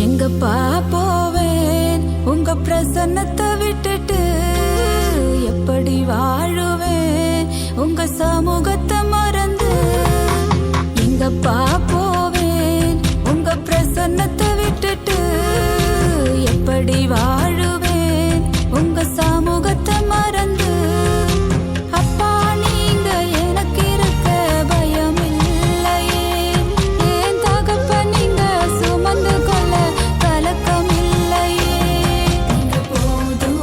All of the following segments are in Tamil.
எங்கப்பா போவேன் உங்க பிரசன்னத்தை விட்டுட்டு, எப்படி வாழுவேன் உங்க சமூகத்தை மறந்து. எங்கப்பா போவேன் உங்க பிரசன்னத்தை விட்டுட்டு, எப்படி வாழுவேன் உங்க சமூகத்தை மறந்து. அப்பா நீங்க எனக்கு இருக்க பயம் இல்லையே, ஏன் தகப்ப நீங்க சுமந்து கொள்ள கலக்கம் இல்லையே. நீங்க போதும்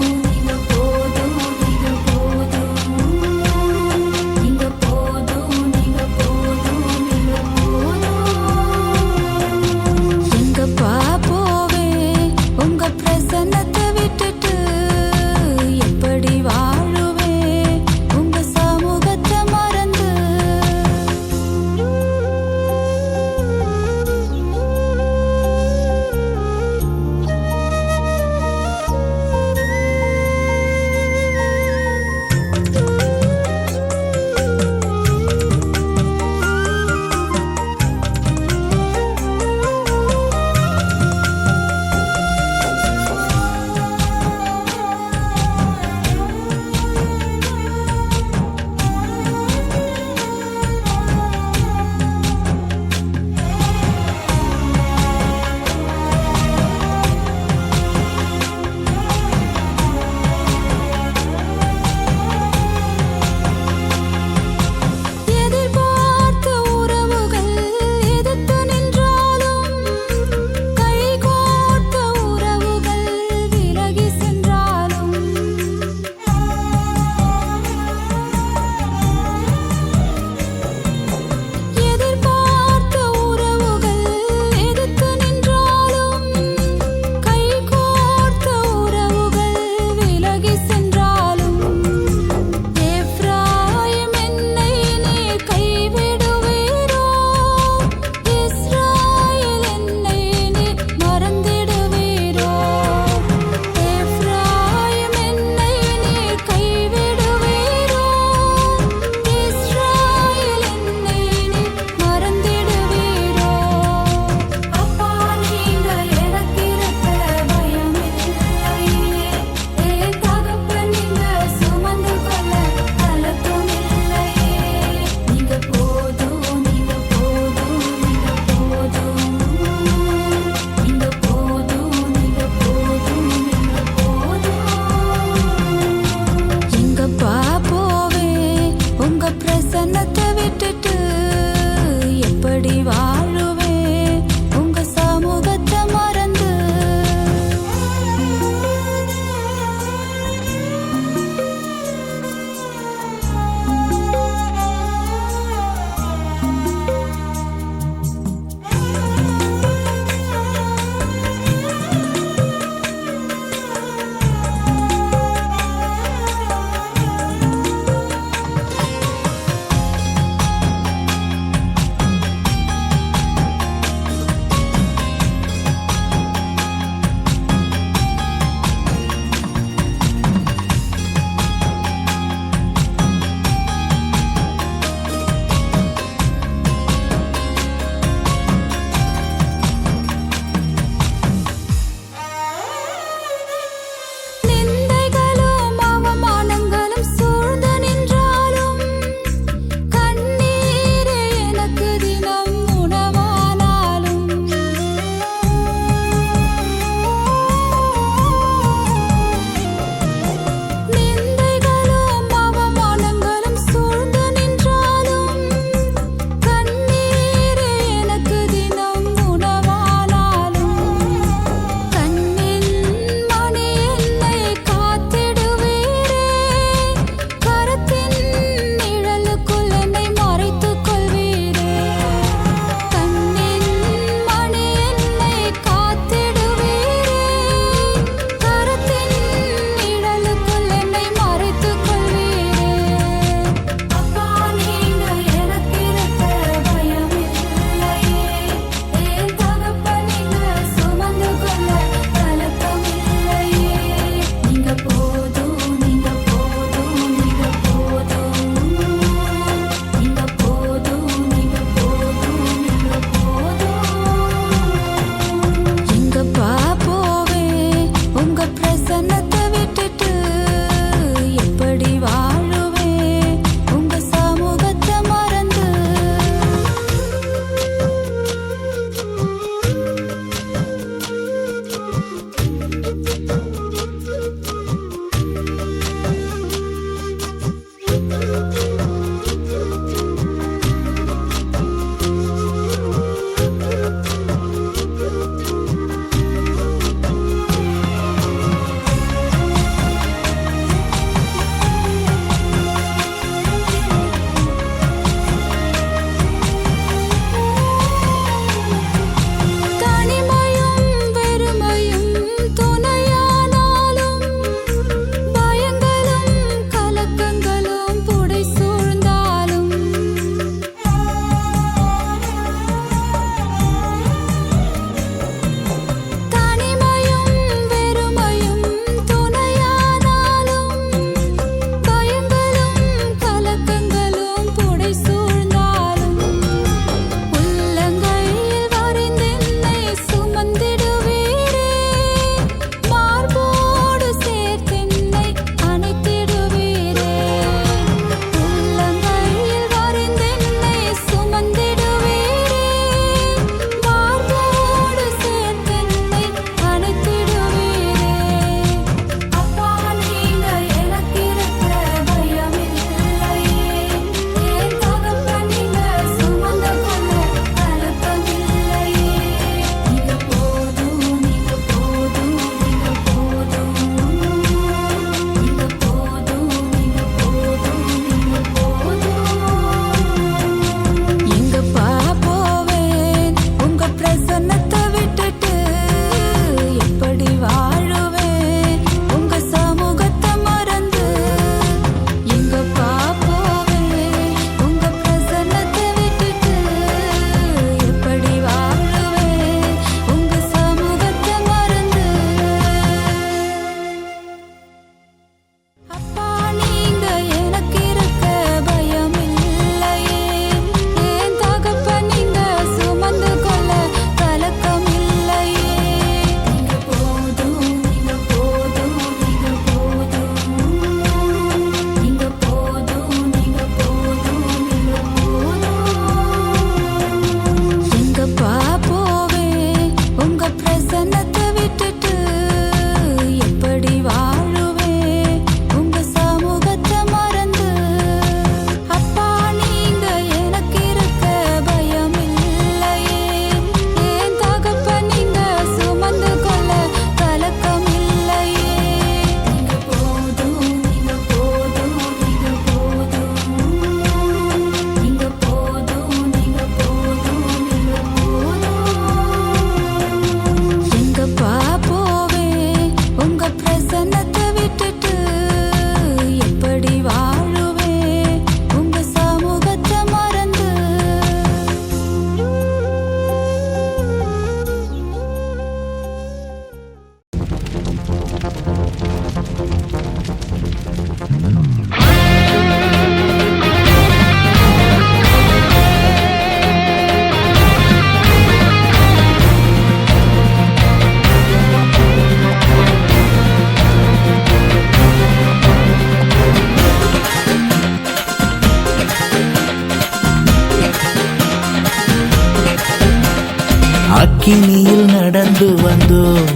அக்கினியில் நடந்து வந்தோம்,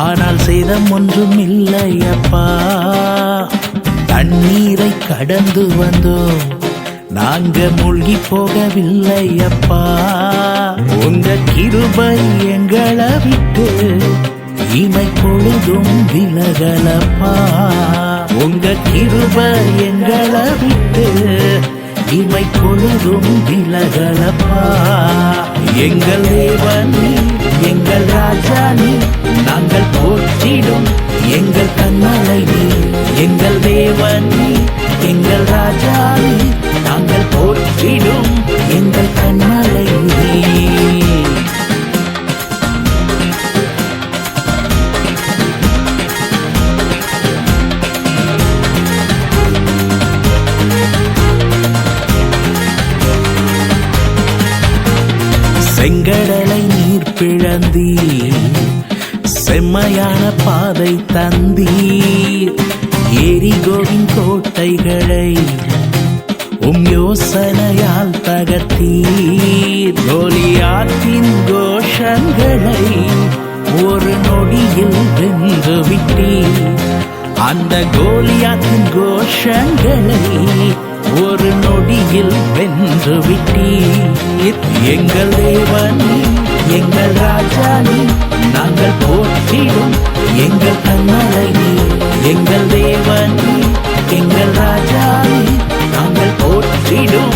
ஆனால் சேதம் ஒன்றும் இல்லையப்பா. தண்ணீரை கடந்து வந்தோம், நாங்க மூழ்கி போகவில்லையப்பா. உங்க கிருபை எங்களை விட்டு இமை பொழுதும் விலகலப்பா. உங்க கிருபை எங்களை விட்டு இமை பொழுதும் விலகலப்பா. எங்கள் தேவனே, எங்கள் ராஜானே, நாங்கள் போற்றிடும் எங்கள் கண்மலை நீ. எங்கள் தேவனே, எங்கள் ராஜானே, நாங்கள் போற்றிடும் எங்கள் கண்மலை நீ. செங்கடலை நீர் பிழந்தீர், செம்மையான பாதை தந்தீர். எரிகோவின் கோட்டைகளை யோசனையால் தகர்த்தீர். கோலியாத்தின் கோஷங்களை ஒரு நொடியில் வென்று விட்டீர். அந்த கோலியாத்தின் கோஷங்களை ஒரு நொடியில் வென்று விட்டீர். எங்கள் தேவனே, எங்கள் ராஜானே, நாங்கள் போற்றிடும் எங்கள் கண்மலை நீ. எங்கள் தேவனே, எங்கள் ராஜானே, நாங்கள் போற்றிடும்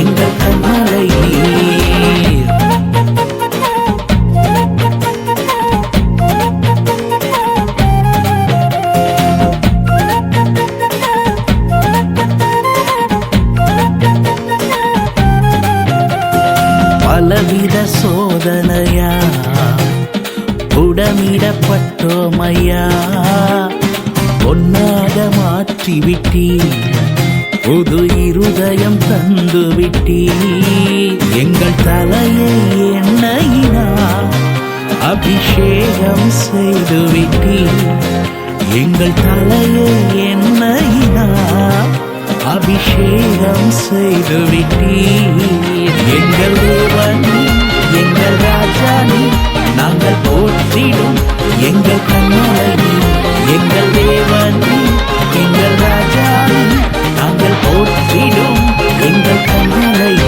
எங்கள் கண்மலை நீர். பலவித சோதனையா உடமிடப்பட்டோமையா, பொன்னாக மாற்றிவிட்டீர், புது இருதயம் தந்து விட்டீர். எங்கள் தலையை எண்ணெயினா அபிஷேகம் செய்து விட்டீர். எங்கள் தலையை எண்ணெயினா அபிஷேகம் செய்து விட்டீர். எங்கள் தேவனே, எங்கள் ராஜானே, நாங்கள் போற்றிடும் எங்கள் கண்மலை நீ. எங்கள் தேவனே, எங்கள் ராஜானே, நாங்கள் போற்றிடும் எங்கள் கண்மலை நீ.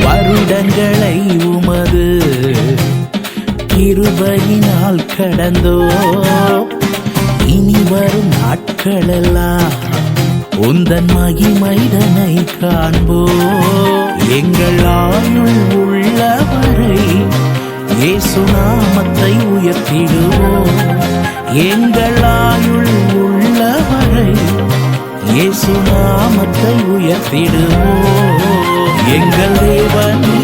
வருடங்களை உமது கிருபையினால் கடந்தோ, இனி வரும் நாட்களெல்லாம் உந்தன் மகிமைதனை காண்போ. எங்கள் ஆயுள் உள்ளவரை இயேசு நாமத்தை உயர்த்திடுவோம். எங்கள் ஆயுள் உள்ளவரை இயேசு நாமத்தை உயர்த்திடுவோம். எங்கள் தேவனே,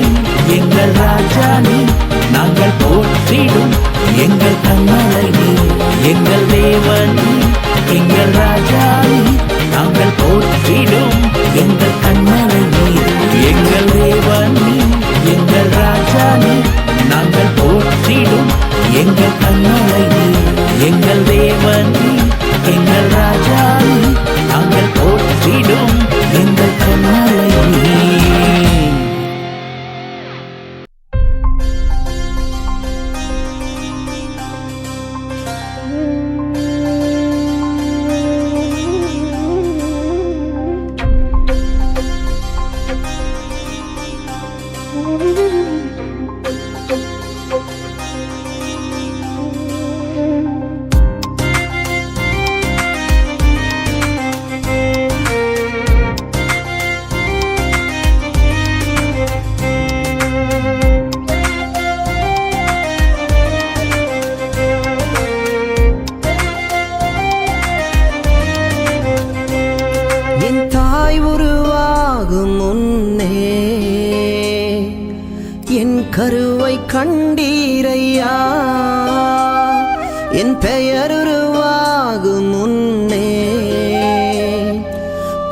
எங்கள் ராஜானே, நாங்கள் போற்றிடும் எங்கள் கண்மலை நீ. எங்கள் தேவனே, எங்கள் ராஜானே, நாங்கள் போற்றிடும் எங்கள் கண்மலை நீ. எங்கள் தேவனே, எங்கள் ராஜானே, நாங்கள் போற்றிடும் எங்கள் கண்மலை நீ. எங்கள் தேவனே, எங்கள் ராஜானே, நாங்கள் போற்றிடும் எங்கள் கண்மலை நீ. கண்டீரையா என் பெயர் உருவாகும் முன்னே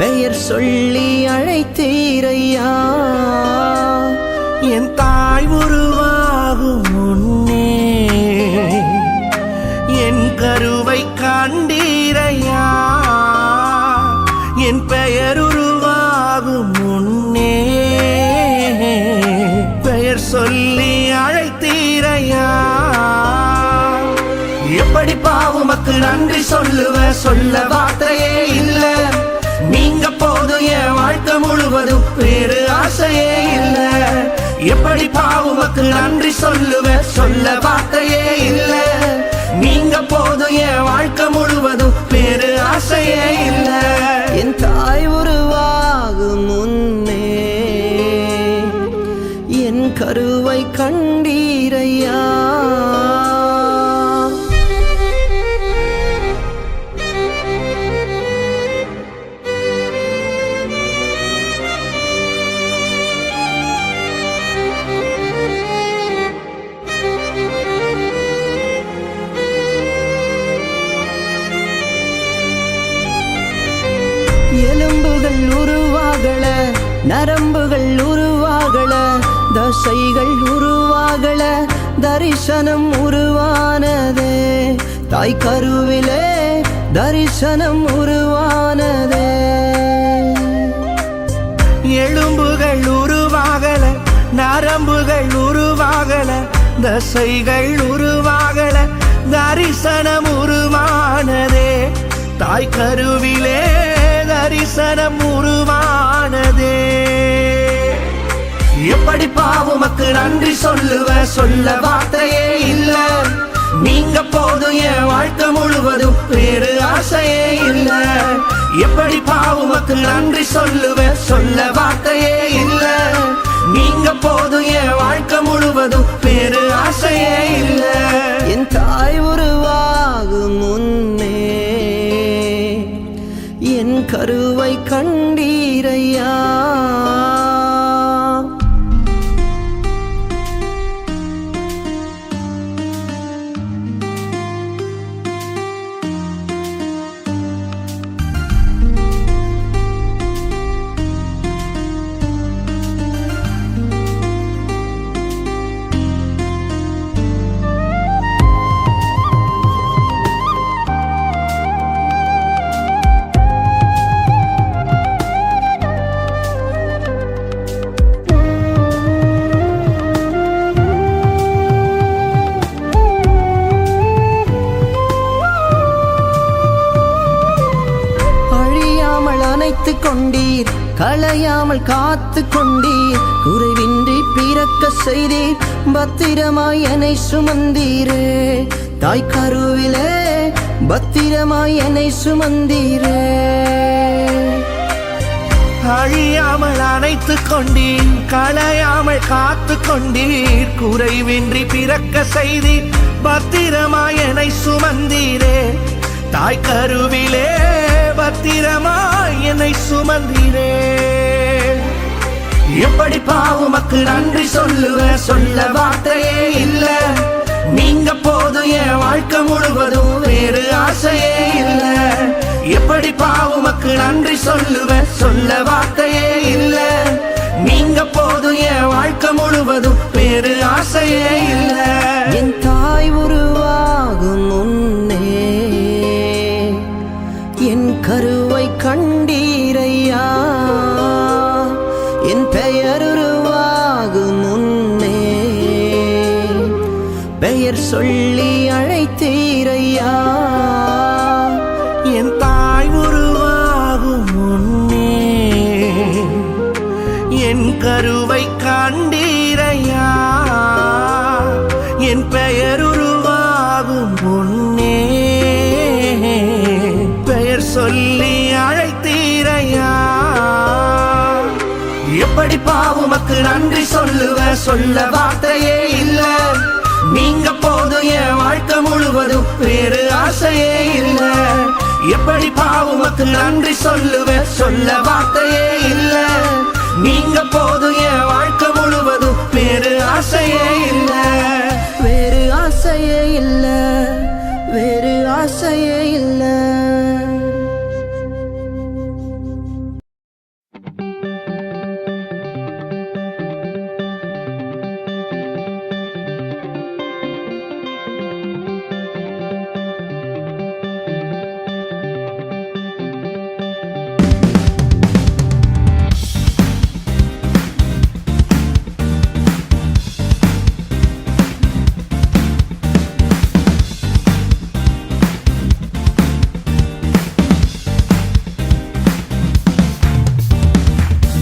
பெயர் சொல்லி அழைத்தீரையா என் தாய் உருவாகும் முன்னே என் கருவை கண்டீரையா என் பெயர் உருவாகும் முன்னே பெயர் சொல்லி அழைத்தீரையா எப்படி பாவுமக்கு நன்றி சொல்ல வார்த்தையே இல்ல நீங்க போதும் என் வாழ்க்கை முழுவதும் வேறு ஆசையே இல்ல எப்படி பாவுமக்கு நன்றி சொல்ல வார்த்தையே இல்ல நீங்க போதும் என் வாழ்க்கை முழுவதும் வேறு ஆசையே இல்ல என் தாய் உருவாகும் முன்னே என் கருவை கண்டீரையா எலும்புகள் உருவாகல நரம்புகள் உருவாகல தசைகள் உருவாகல தரிசனம் உருவானதே தாய் கருவிலே தரிசனம் உருவானதே எலும்புகள் உருவாகல நரம்புகள் உருவாகல தசைகள் உருவாகல தரிசனம் உருவானதே தாய் கருவிலே தரிசனம் உருவானதே எப்படி பாவுமக்கு நன்றி சொல்ல வார்த்தையே இல்ல நீங்க போதும் என் வாழ்க்கை முழுவதும் வேறு ஆசையே இல்ல எப்படி பாவுமக்கு நன்றி சொல்ல வார்த்தையே இல்ல நீங்க போதும் என் வாழ்க்கை முழுவதும் வேறு ஆசையே இல்ல என் தாய் உருவாகும் முன்னே என் கருவை கண்டீரையா அணைத்து கொண்டீர் களையாமல் காத்து கொண்டீர் குறைவின்றி பிறக்க செய்தீர் பத்திரமாய் என்னை சுமந்தீரே தாய் கருவிலே பத்திரமாய் என்னை சுமந்தீரே அழியாமல் அணைத்து கொண்டீர் களையாமல் காத்து கொண்டீர் குறைவின்றி பிறக்க செய்தீர் பத்திரமாய் என்னை சுமந்தீரே தாய் கருவிலே பத்திரமாய் என்னை சுமந்தீரே எப்படி பாவுமக்கு நன்றி சொல்ல வார்த்தையே இல்ல நீங்க போதும் என் வாழ்க்கை முழுவதும் வேறு ஆசையே இல்ல எப்படி பாவுமக்கு நன்றி சொல்ல வார்த்தையே இல்ல நீங்க போதும் என் வாழ்க்கை முழுவதும் வேறு ஆசையே இல்ல என் தாய் உருவாகும் முன்னே என் கருவை கண்டீரையா என் பெயர் உருவாகும் முன்னே பெயர் சொல்லி அழைத்தீரையா என் தாய் உருவாகும் முன்னே என் கருவை கண்டீரையா என் பெயர் உருவாகும் முன்னே பெயர் சொல்லி அழைத்தீரையா எப்படி பாவுமக்கு நன்றி சொல்ல வார்த்தையே இல்ல நீங்க போதும் என் வாழ்க்கை முழுவதும் வேறு ஆசையே இல்ல எப்படி பாவுமக்கு நன்றி சொல்ல வார்த்தையே இல்ல நீங்க போதும் என் வாழ்க்கை முழுவதும் வேறு ஆசையே இல்ல. வேறு ஆசையே இல்ல, வேறு ஆசையே இல்ல.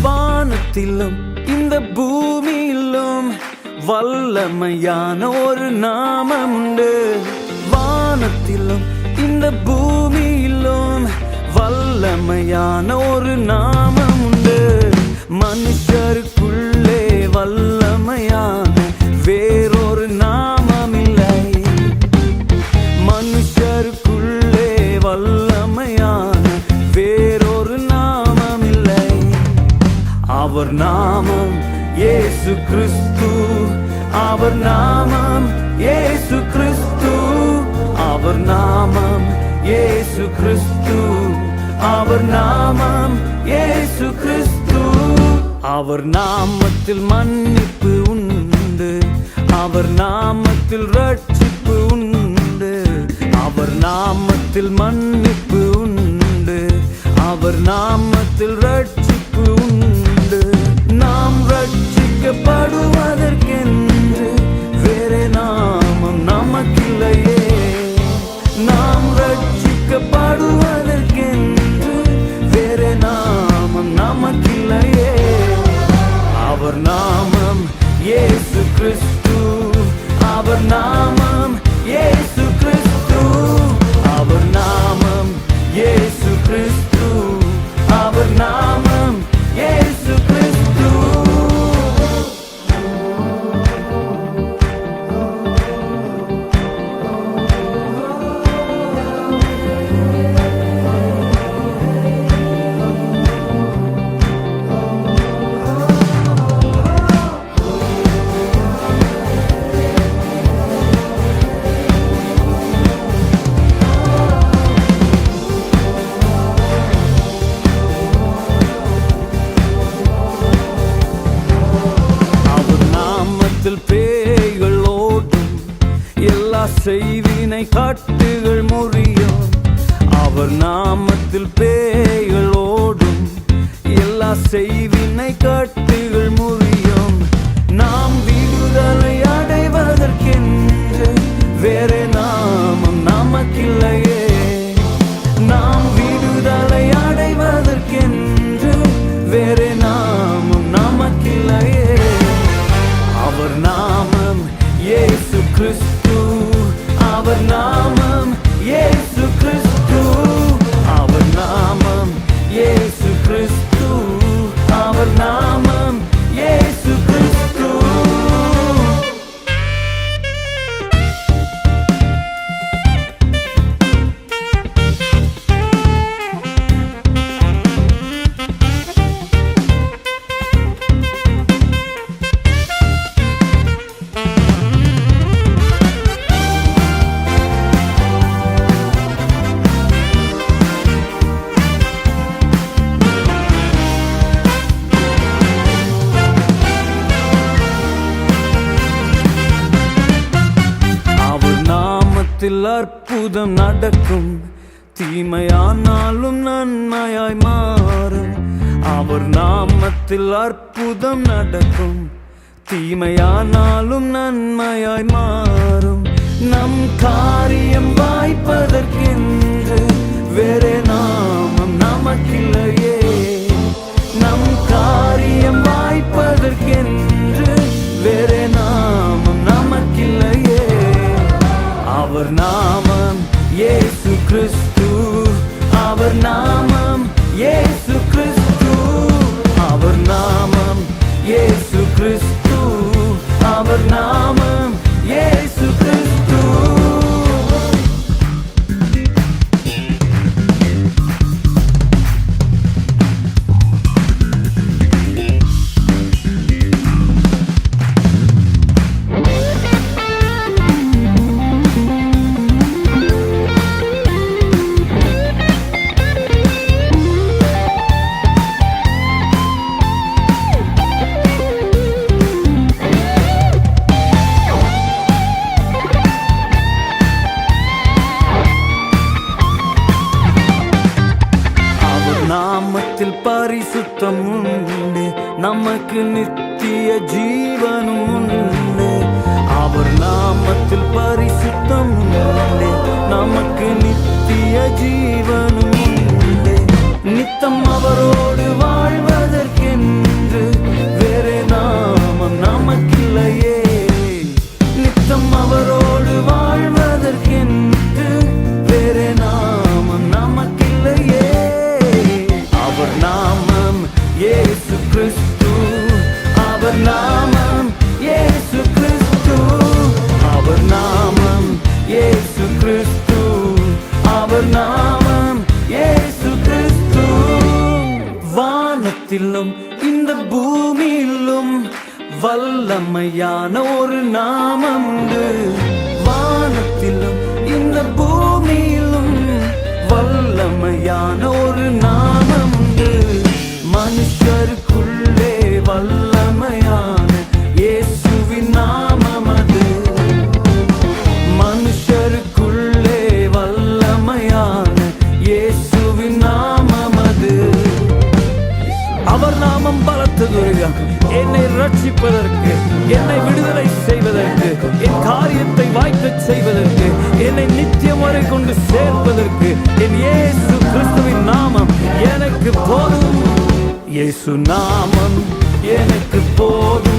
வானத்திலும் இந்த பூமியிலும் வல்லமையான ஒரு நாமம் உண்டு. வானத்திலும் இந்த பூமியிலும் வல்லமையான ஒரு நாமம் உண்டு. மனுஷருக்குள்ளே வல்லமையான வேறொரு நாமம் இல்லை. மனுஷருக்குள்ளே வல்லமையான வேறொரு நாமம் இல்லை. அவர் நாமம் இயேசு கிறிஸ்து. அவர் நாமம் இயேசு கிறிஸ்து. அவர் நாமம் இயேசு கிறிஸ்து. அவர் நாமம் இயேசு கிறிஸ்து. அவர் நாமத்தில் மன்னிப்பு உண்டு. அவர் நாமத்தில் ரட்சிப்பு உண்டு. அவர் நாமத்தில் மன்னிப்பு உண்டு. அவர் நாமத்தில் ரட்சிப்பு உண்டு. நாம் ரட்சிக்கப்படுவதற்கென்று வேறே நாமம் நமக்கில்லையே. நாம் ரட்சிக்கப்படுவதற்கென்று வேறே நாமம் நமக்கில்லையே. அவர் நாமம் இயேசு கிறிஸ்து. அவர் நாமம் இயேசு கிறிஸ்து. அவர் நாமம் இயேசு கிறிஸ்து. அவர் நாமம் இயேசு கிறிஸ்து. பேய்கள் ஓடும், எல்லா செய்வினை கட்டுகள் முறியும். அவர் நாமத்தில் பேய்கள் ஓடும், எல்லா செய்வினை கட்டுகள் முறியும். நாம் விடுதலை அடைவதற்கென்று வேறே நாமம் நமக்கில்லையே. நாம் விடுதலை அடைவதற்கென்று வேறே நாமம் நமக்கில்லையே. அவர் நாமம் இயேசு கிறிஸ்து. அவர் நாமம் இயேசு கிறிஸ்து. அவர் நாமம் இயேசு கிறிஸ்து. அவர் நாமம் இயேசு கிறிஸ்து. அற்புதம் நடக்கும், தீமையானாலும் நன்மையாய் மாறும். அவர் நாமத்தில் அற்புதம் நடக்கும், தீமையானாலும் நன்மையாய் மாறும். நம் காரியம் வாய்ப்பதற்கென்று வேறே நாமம் நமக்கில்லையே. நம் காரியம் வாய்ப்பதற்கென்று வேறே நாமம் நமக்கில்லையே. அவர் நாமம் இயேசு கிறிஸ்து. அவர் நாமம் இயேசு கிறிஸ்து. அவர் நாமம் இயேசு கிறிஸ்து. அவர் நாமம் இயேசு கிறிஸ்து. நாமத்தில் பரிசுத்தம் உண்டு, நமக்கு நித்திய ஜீவனும் உண்டு. அவர் நாமத்தில் பரிசுத்தம் உண்டு, நமக்கு நித்திய ஜீவனும் உண்டு. நித்தம் அவரோடு வாழ்வதற்கென்று வேறு நாமம் நமக்கில்லையே. நித்தம் அவரோடு வாழ்வதற்கென்று வேறு நாமம் நமக்கில்லையே. அவர் நாமம் இயேசு கிறிஸ்து, அவர் நாமம் இயேசு கிறிஸ்து, அவர் நாமம் இயேசு கிறிஸ்து, அவர் நாமம் இயேசு கிறிஸ்து. வானத்திலும் இந்த பூமியிலும் வல்லமையான ஒரு நாமம் உண்டு. வானத்திலும் இந்த பூமியிலும் வல்லமையான ஒரு நாமம் உண்டு. மனுஷருக்குள்ளே வல்லமையான இயேசுவின் நாமம் அது. மனுஷருக்குள்ளே வல்லமையான இயேசுவின் நாமம் அது. அவர் நாமம் பலத்ததுரையாகும், என்னை ரட்சிப்பதற்கு, என்னை விடுதலை செய்வதற்கு, என் காரியத்தை வாய்க்கச் செய்வதற்கு, என்னை நித்தியம் வரை கொண்டு சேர்ப்பதற்கு என் இயேசு கிறிஸ்துவின் நாமம் எனக்கு போதும். இயேசு நாமம் எனக்கு போதும்.